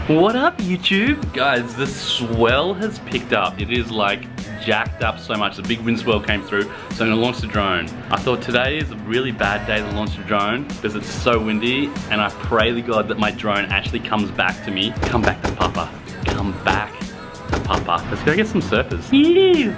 What up, YouTube? Guys, the swell has picked up. It is like jacked up so much. The big wind swell came through, so I'm gonna launch the drone. I thought today is a really bad day to launch the drone because it's so windy, and I pray to God that my drone actually comes back to me. Come back to Papa. Come back to Papa. Let's go get some surfers. Ew.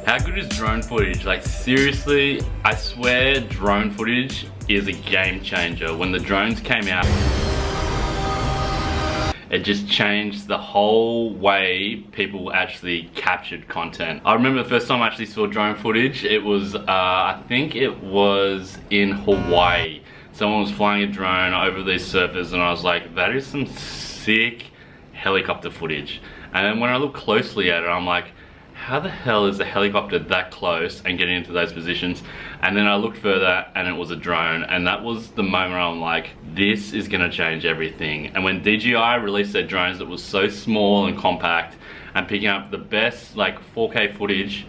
How good is drone footage? Like seriously, I swear drone footage is a game changer. When the drones came out, it just changed the whole way people actually captured content. I remember the first time I actually saw drone footage, it was, I think it was in Hawaii. Someone was flying a drone over these surfers and I was like, that is some sick helicopter footage. And then when I look closely at it, I'm like, how the hell is a helicopter that close and getting into those positions? And then I looked further and it was a drone, and that was the moment I'm like, this is gonna change everything. And when DJI released their drones that was so small and compact and picking up the best like 4K footage,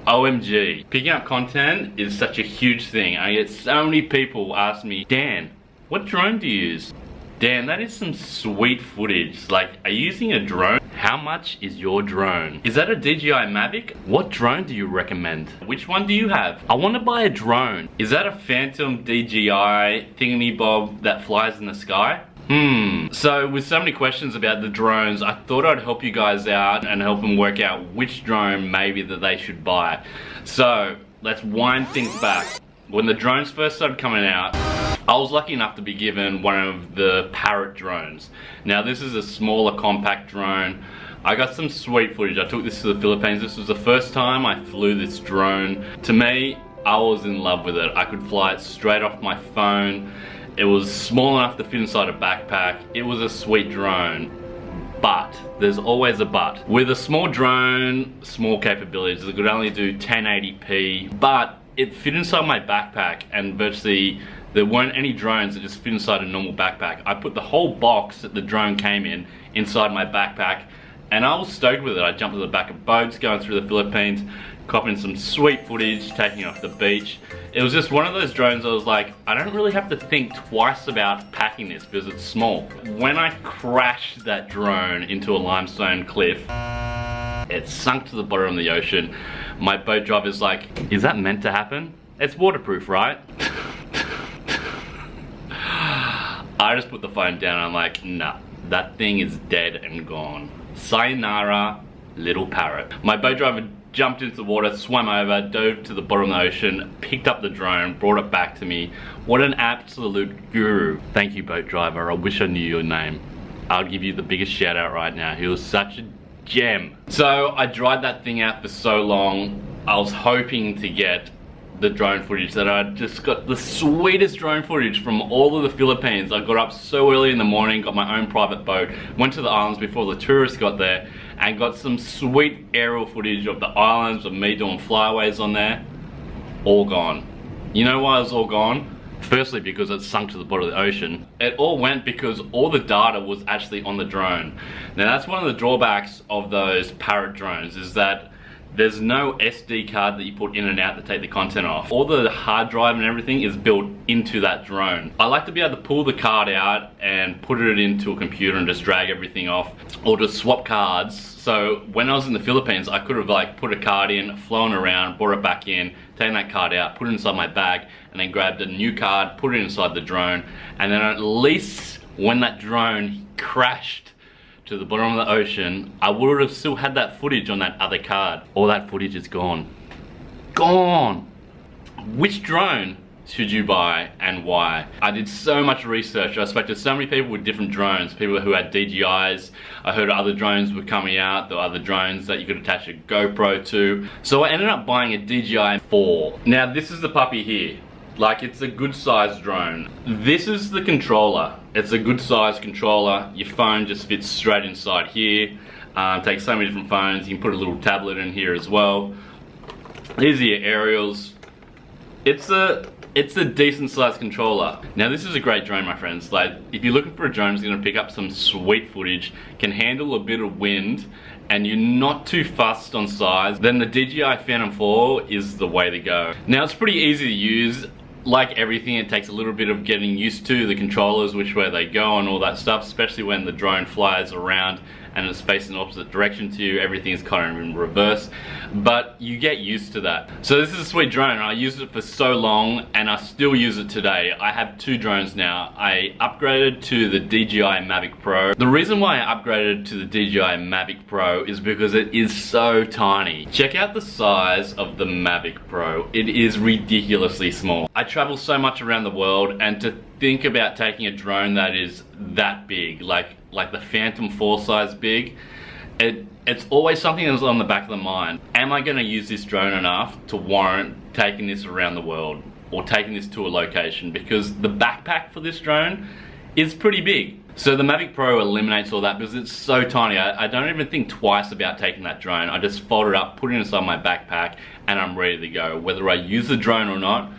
OMG. Picking up content is such a huge thing. I get so many people ask me, Dan, what drone do you use? Dan, that is some sweet footage. Like, are you using a drone? How much is your drone? Is that a DJI Mavic? What drone do you recommend? Which one do you have? I want to buy a drone. Is that a Phantom DJI thingy-bob that flies in the sky? So with so many questions about the drones, I thought I'd help you guys out and help them work out which drone maybe that they should buy. So let's wind things back. When the drones first started coming out, I was lucky enough to be given one of the Parrot drones. Now this is a smaller compact drone. I got some sweet footage. I took this to the Philippines. This was the first time I flew this drone. To me, I was in love with it. I could fly it straight off my phone. It was small enough to fit inside a backpack. It was a sweet drone. But, there's always a but. With a small drone, small capabilities, it could only do 1080p, but it fit inside my backpack, and virtually there weren't any drones that just fit inside a normal backpack. I put the whole box that the drone came in inside my backpack, and I was stoked with it. I jumped to the back of boats going through the Philippines, copping some sweet footage, taking off the beach. It was just one of those drones I was like, I don't really have to think twice about packing this because it's small. When I crashed that drone into a limestone cliff, it sunk to the bottom of the ocean. My boat driver's like, is that meant to happen? It's waterproof, right? I just put the phone down and I'm like, nah, that thing is dead and gone. Sayonara, little parrot. My boat driver jumped into the water, swam over, dove to the bottom of the ocean, picked up the drone, brought it back to me. What an absolute guru. Thank you, boat driver. I wish I knew your name. I'll give you the biggest shout out right now. He was such a gem. So I dried that thing out for so long. I was hoping to get the drone footage that I just got the sweetest drone footage from all of the Philippines. I got up so early in the morning, got my own private boat, went to the islands before the tourists got there, and got some sweet aerial footage of the islands, of me doing flyaways on there. All gone. You know why it was all gone? Firstly, because it sunk to the bottom of the ocean. It all went because all the data was actually on the drone. Now that's one of the drawbacks of those Parrot drones, is that There's no SD card that you put in and out to take the content off. All the hard drive and everything is built into that drone. I like to be able to pull the card out and put it into a computer and just drag everything off, or just swap cards. So when I was in the Philippines, I could have like put a card in, flown around, brought it back in, taken that card out, put it inside my bag, and then grabbed a new card, put it inside the drone, and then at least when that drone crashed to the bottom of the ocean, I would have still had that footage on that other card. All that footage is gone. Gone! Which drone should you buy and why? I did so much research. I spoke to so many people with different drones, people who had DJIs. I heard other drones were coming out, there were other drones that you could attach a GoPro to. So I ended up buying a DJI 4. Now this is the puppy here. Like, it's a good sized drone. This is the controller. It's a good sized controller. Your phone just fits straight inside here. Takes so many different phones. You can put a little tablet in here as well. These are your aerials. It's a decent sized controller. Now this is a great drone, my friends. Like, if you're looking for a drone that's gonna pick up some sweet footage, can handle a bit of wind, and you're not too fussed on size, then the DJI Phantom 4 is the way to go. Now it's pretty easy to use. Like everything, it takes a little bit of getting used to the controllers, which way they go and all that stuff, especially when the drone flies around and it's facing the opposite direction to you. Everything's kind of in reverse, but you get used to that. So this is a sweet drone. I used it for so long and I still use it today. I have two drones now. I upgraded to the DJI Mavic Pro. The reason why I upgraded to the DJI Mavic Pro is because it is so tiny. Check out the size of the Mavic Pro. It is ridiculously small. I travel so much around the world, and to think about taking a drone that is that big, like the Phantom 4 size big, it's always something that's on the back of the mind. Am I gonna use this drone enough to warrant taking this around the world or taking this to a location? Because the backpack for this drone is pretty big. So the Mavic Pro eliminates all that because it's so tiny. I don't even think twice about taking that drone. I just fold it up, put it inside my backpack, and I'm ready to go. Whether I use the drone or not,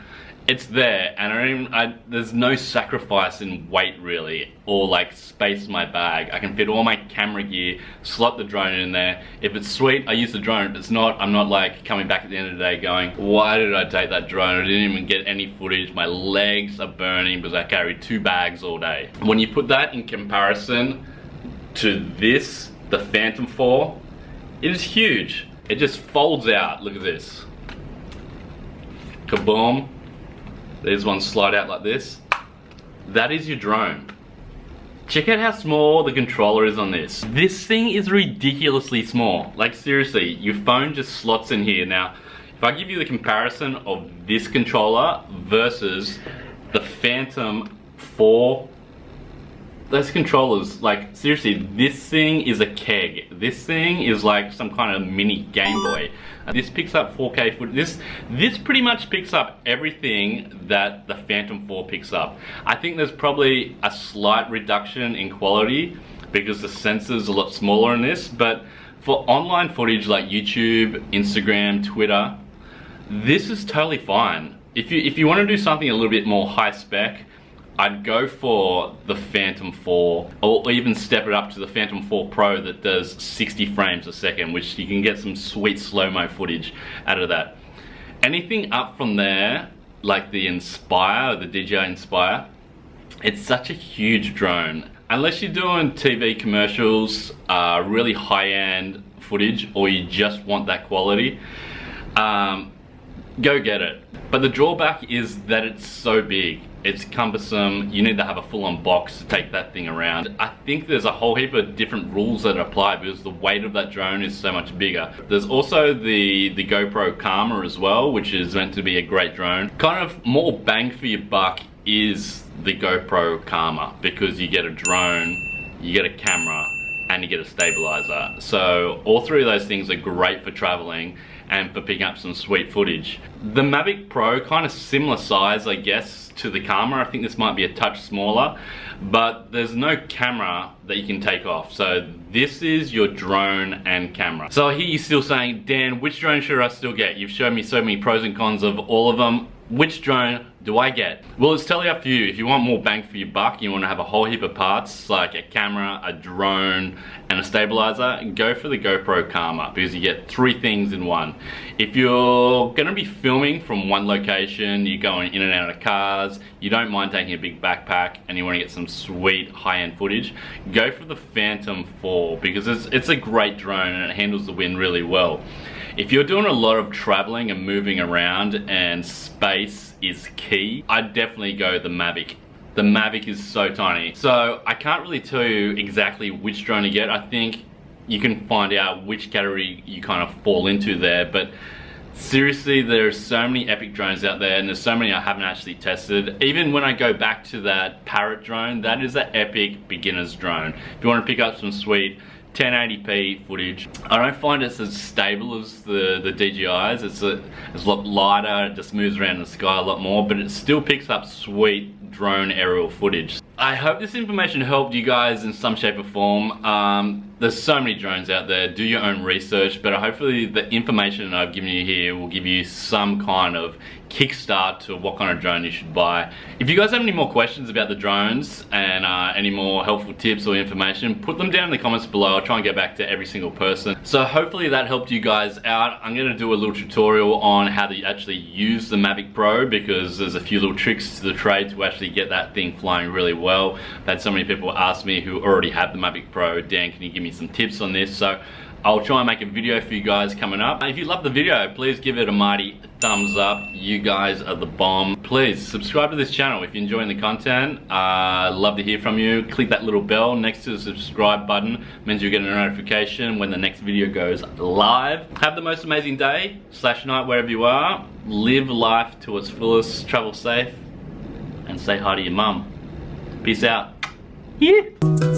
it's there, and there's no sacrifice in weight really, or like space in my bag. I can fit all my camera gear, slot the drone in there. If it's sweet, I use the drone. If it's not, I'm not like coming back at the end of the day going, why did I take that drone? I didn't even get any footage. My legs are burning because I carried 2 bags all day. When you put that in comparison to this, the Phantom 4, it is huge. It just folds out. Look at this. Kaboom. There's one slide out like this. That is your drone. Check out how small the controller is on this. This thing is ridiculously small. Like seriously, your phone just slots in here. Now, if I give you the comparison of this controller versus the Phantom 4, those controllers, like seriously, this thing is a keg. This thing is like some kind of mini Game Boy. This picks up 4K footage. This pretty much picks up everything that the Phantom 4 picks up. I think there's probably a slight reduction in quality because the sensor's a lot smaller in this, but for online footage like YouTube, Instagram, Twitter, this is totally fine. If you want to do something a little bit more high spec, I'd go for the Phantom 4, or even step it up to the Phantom 4 Pro that does 60 frames a second, which you can get some sweet slow-mo footage out of that. Anything up from there, like the Inspire, the DJI Inspire, it's such a huge drone. Unless you're doing TV commercials, really high-end footage, or you just want that quality, go get it. But the drawback is that it's so big. It's cumbersome. You need to have a full-on box to take that thing around. I think there's a whole heap of different rules that apply because the weight of that drone is so much bigger. There's also the GoPro Karma as well, which is meant to be a great drone. Kind of more bang for your buck is the GoPro Karma because you get a drone, you get a camera, and you get a stabilizer. So all three of those things are great for traveling and for picking up some sweet footage. The Mavic Pro, kind of similar size, I guess, to the Karma. I think this might be a touch smaller, but there's no camera that you can take off. So this is your drone and camera. So I hear you still saying, Dan, which drone should I still get? You've shown me so many pros and cons of all of them. Which drone do I get? Well, it's totally up to you. If you want more bang for your buck, you want to have a whole heap of parts like a camera, a drone, and a stabilizer, go for the GoPro Karma because you get 3 things in one. If you're going to be filming from one location, you're going in and out of cars, you don't mind taking a big backpack, and you want to get some sweet high-end footage, go for the Phantom 4 because it's a great drone and it handles the wind really well. If you're doing a lot of traveling and moving around and space is key, I'd definitely go the Mavic. The Mavic is so tiny. So I can't really tell you exactly which drone to get. I think you can find out which category you kind of fall into there, but seriously, there's so many epic drones out there and there's so many I haven't actually tested. Even when I go back to that Parrot drone, that is an epic beginner's drone. If you want to pick up some sweet 1080p footage. I don't find it's as stable as the DJIs. It's a lot lighter, it just moves around the sky a lot more, but it still picks up sweet drone aerial footage. I hope this information helped you guys in some shape or form. There's so many drones out there, do your own research, but hopefully the information I've given you here will give you some kind of kickstart to what kind of drone you should buy. If you guys have any more questions about the drones and any more helpful tips or information, put them down in the comments below. I'll try and get back to every single person. So hopefully that helped you guys out. I'm gonna do a little tutorial on how to actually use the Mavic Pro because there's a few little tricks to the trade to actually get that thing flying really well. I've had so many people ask me who already have the Mavic Pro, Dan, can you give me some tips on this? So I'll try and make a video for you guys coming up. If you love the video, please give it a mighty thumbs up. You guys are the bomb. Please subscribe to this channel if you're enjoying the content. Love to hear from you. Click that little bell next to the subscribe button. It means you'll get a notification when the next video goes live. Have the most amazing day / night wherever you are. Live life to its fullest. Travel safe and say hi to your mum. Peace out. Yeah.